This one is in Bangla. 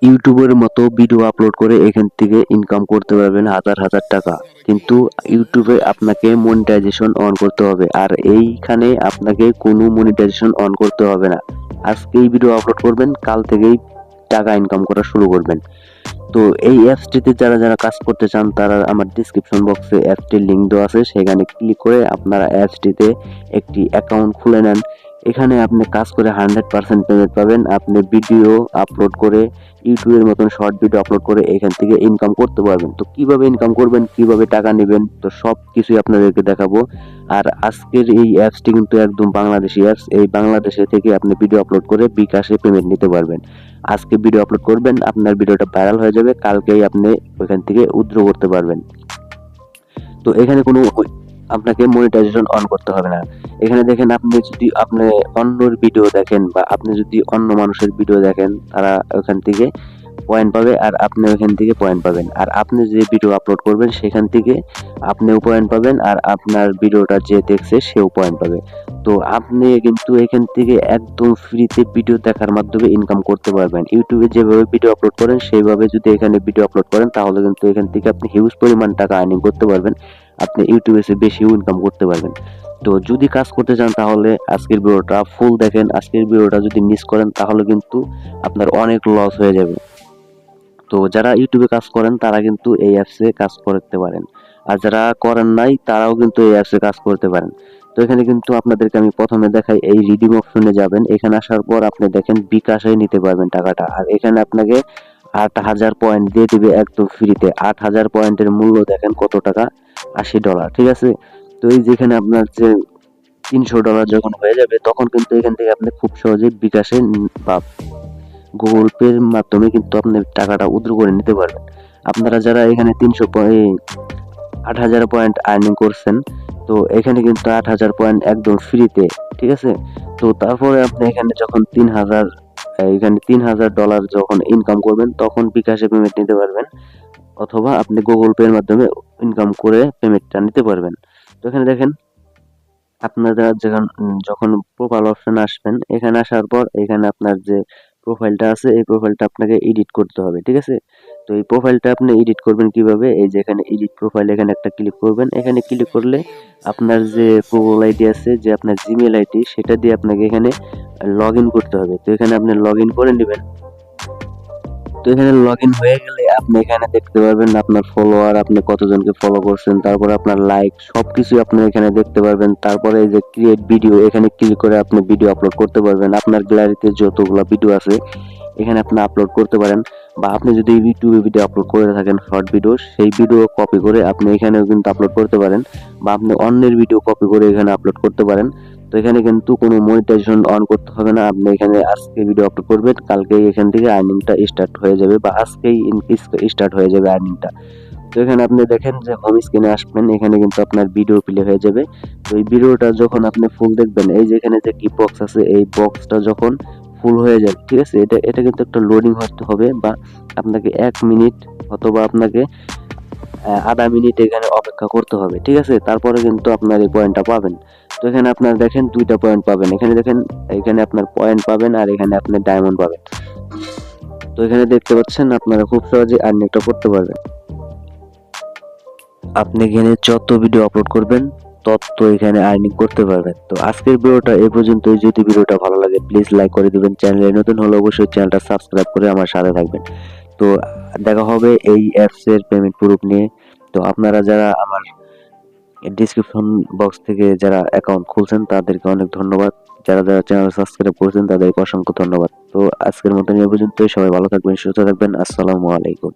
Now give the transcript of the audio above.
ইউটিউবের মতো ভিডিও আপলোড করে এখান থেকে ইনকাম করতে পারবেন হাজার হাজার টাকা। কিন্তু ইউটিউবে আপনাকে মনিটাইজেশন অন করতে হবে, আর এইখানে আপনাকে কোনো মনিটাইজেশন অন করতে হবে না। আজকেই ভিডিও আপলোড করবেন, কাল থেকেই টাকা ইনকাম করা শুরু করবেন। তো এই অ্যাপসটিতে যারা যারা কাজ করতে চান তারা আমার ডিসক্রিপশন বক্সে অ্যাপসটির লিঙ্ক দেওয়া আছে, সেখানে ক্লিক করে আপনারা অ্যাপসটিতে একটি অ্যাকাউন্ট খুলে নেন। এখানে আপনি কাজ করে 100% পেমেন্ট পাবেন। আপনি ভিডিও আপলোড করে ইউটিউবের মতন শর্ট ভিডিও আপলোড করে এখান থেকে ইনকাম করতে পারবেন। তো কিভাবে ইনকাম করবেন, কিভাবে টাকা নেবেন, তো সব কিছুই আপনাদেরকে দেখাবো। আর আজকের এই অ্যাপসটি কিন্তু একদম বাংলাদেশি অ্যাপস। এই বাংলাদেশে থেকে আপনি ভিডিও আপলোড করে বিকাশে পেমেন্ট নিতে পারবেন। আজকে ভিডিও আপলোড করবেন, আপনার ভিডিওটা ভাইরাল হয়ে যাবে, কালকেই আপনি ওইখান থেকে উইথড্র করতে পারবেন। তো এখানে কোনো আপনাকে মনিটাইজেশন অন করতে হবে না। এখানে দেখেন, আপনি যদি আপনি অন্যর ভিডিও দেখেন বা আপনি যদি অন্য মানুষের ভিডিও দেখেন, তারা ওখান থেকে পয়েন্ট পাবে আর আপনি ওখান থেকে পয়েন্ট পাবেন। আর আপনি যে ভিডিও আপলোড করবেন সেখান থেকে আপনিও পয়েন্ট পাবেন, আর আপনার ভিডিওটা যে দেখছে সেও পয়েন্ট পাবে। তো আপনি কিন্তু এখান থেকে একদম ফ্রিতে ভিডিও দেখার মাধ্যমে ইনকাম করতে পারবেন। ইউটিউবে যেভাবে ভিডিও আপলোড করেন সেইভাবে যদি এখানে ভিডিও আপলোড করেন, তাহলে কিন্তু এখান থেকে আপনি হিউজ পরিমাণ টাকা আর্নিং করতে পারবেন। আপনি ইউটিউবে সে বেশি ইনকাম করতে পারবেন। তো যদি কাজ করতে চান তাহলে আজকের ভিডিওটা ফুল দেখেন। আজকের ভিডিওটা যদি মিস করেন তাহলে কিন্তু আপনার অনেক লস হয়ে যাবে। তো যারা ইউটিউবে কাজ করেন তারা কিন্তু এই অ্যাপসে কাজ করতে পারেন, আর যারা করেন নাই তারাও কিন্তু এই অ্যাপসে কাজ করতে পারেন। তো এখানে কিন্তু আপনাদেরকে আমি প্রথমে দেখাই, এই রিডিম অপশনে যাবেন। এখানে আসার পর আপনি দেখেন বিকাশে নিতে পারবেন টাকাটা, আর এখানে আপনাকে 8,000 পয়েন্ট দিয়ে দিবে একদম ফ্রিতে। 8,000 পয়েন্টের মূল্য দেখেন কত টাকা, $80, ঠিক আছে। তো এই যেখানে আপনার যে $300 যখন হয়ে যাবে, তখন কিন্তু এখান থেকে আপনি খুব সহজে বিকাশে বা গুগল পের মাধ্যমে কিন্তু আপনি টাকাটা উইথড্র করে নিতে পারবেন। আপনারা যারা এখানে 8,000 পয়েন্ট আর্নিং করছেন, তো এখানে কিন্তু 8,000 পয়েন্ট একদম ফ্রিতে, ঠিক আছে। তো তারপরে আপনি এখানে যখন $3,000 যখন ইনকাম করবেন, তখন বিকাশে পেমেন্ট নিতে পারবেন, অথবা আপনি গুগল পের মাধ্যমে ইনকাম করে পেমেন্টটা নিতে পারবেন। তো এখানে দেখেন, আপনারা যখন প্রোফাইল অপশনে আসবেন, এখানে আসার পর এখানে আপনার যে প্রোফাইলটা আছে এই প্রোফাইলটা আপনাকে এডিট করতে হবে, ঠিক আছে। তো এই প্রোফাইলটা আপনি এডিট করবেন কিভাবে, এই যে এখানে এডিট প্রোফাইল, এখানে একটা ক্লিক করবেন। এখানে ক্লিক করলে আপনার যে গুগল আইডি আছে, যে আপনার জিমেল আইডি, সেটা দিয়ে আপনাকে এখানে লগ ইন করতে হবে। তো এখানে আপনি লগ ইন করে নেবেন। তো এখানে লগ ইন হয়ে গেলে আপনি এখানে দেখতে পারবেন আপনার ফলোয়ার, আপনি কতজনকে ফলো করছেন, তারপরে আপনার লাইক, সবকিছু আপনি এখানে দেখতে পারবেন। তারপরে এই যে ক্রিয়েট ভিডিও, এখানে ক্লিক করে আপনি ভিডিও আপলোড করতে পারবেন। আপনার গ্যালারিতে যতগুলো ভিডিও আছে এখানে আপনি আপলোড করতে পারেন, বা আপনি যদি ইউটিউবে ভিডিও আপলোড করে থাকেন শর্ট ভিডিও, সেই ভিডিও কপি করে আপনি এখানেও কিন্তু আপলোড করতে পারেন, বা আপনি অন্যের ভিডিও কপি করে এখানে আপলোড করতে পারেন। তো এখানে কিন্তু কোনো মনিটাইজেশন অন করতে হবে না। আপনি এখানে আজকে ভিডিও আপলোড করবেন, কালকেই এখান থেকে আর্নিংটা স্টার্ট হয়ে যাবে, বা আজকেই স্টার্ট হয়ে যাবে আর্নিংটা। তো এখানে আপনি দেখেন যে হোম স্ক্রিনে আসবেন, এখানে কিন্তু আপনার ভিডিও প্লে হয়ে যাবে। তো এই ভিডিওটা যখন আপনি ফুল দেখবেন, এই যে এখানে যে কি বক্স আছে, এই বক্সটা যখন ফুল হয়ে যাবে, ঠিক আছে, এটা কিন্তু একটা লোডিং হতে হবে, বা আপনাকে 1 মিনিট অথবা আপনাকে আধা মিনিট এখানে অপেক্ষা করতে হবে, ঠিক আছে। তারপরে কিন্তু আপনার এই পয়েন্টটা পাবেন। তো এখানে আপনার দেখেন 2টা পয়েন্ট পাবেন। এখানে দেখেন, এখানে আপনার পয়েন্ট পাবেন আর এখানে আপনি ডায়মন্ড পাবেন। তো এখানে দেখতে পাচ্ছেন আপনারা খুব সহজে আর্নিংটা করতে পারবেন। আপনি এখানে যত ভিডিও আপলোড করবেন তত এখানে আর্নিং করতে পারবেন। তো আজকের ভিডিওটা এই পর্যন্তই। যদি ভিডিওটা ভালো লাগে প্লিজ লাইক করে দিবেন। চ্যানেলে নতুন হলে অবশ্যই চ্যানেলটা সাবস্ক্রাইব করে আমার সাথে থাকবেন। তো দেখা হবে এই অ্যাপস এর পেমেন্ট প্রুফ নিয়ে। তো আপনারা যারা আমার ডিসক্রিপশন বক্স থেকে যারা অ্যাকাউন্ট খুলছেন তাদেরকে অনেক ধন্যবাদ। যারা যারা চ্যানেল সাবস্ক্রাইব করেছেন তাদেরকে অসংখ্য ধন্যবাদ। তো আজকের মতন এই পর্যন্তই। সবাই ভালো থাকবেন, সুস্থ থাকবেন। আসসালামু আলাইকুম।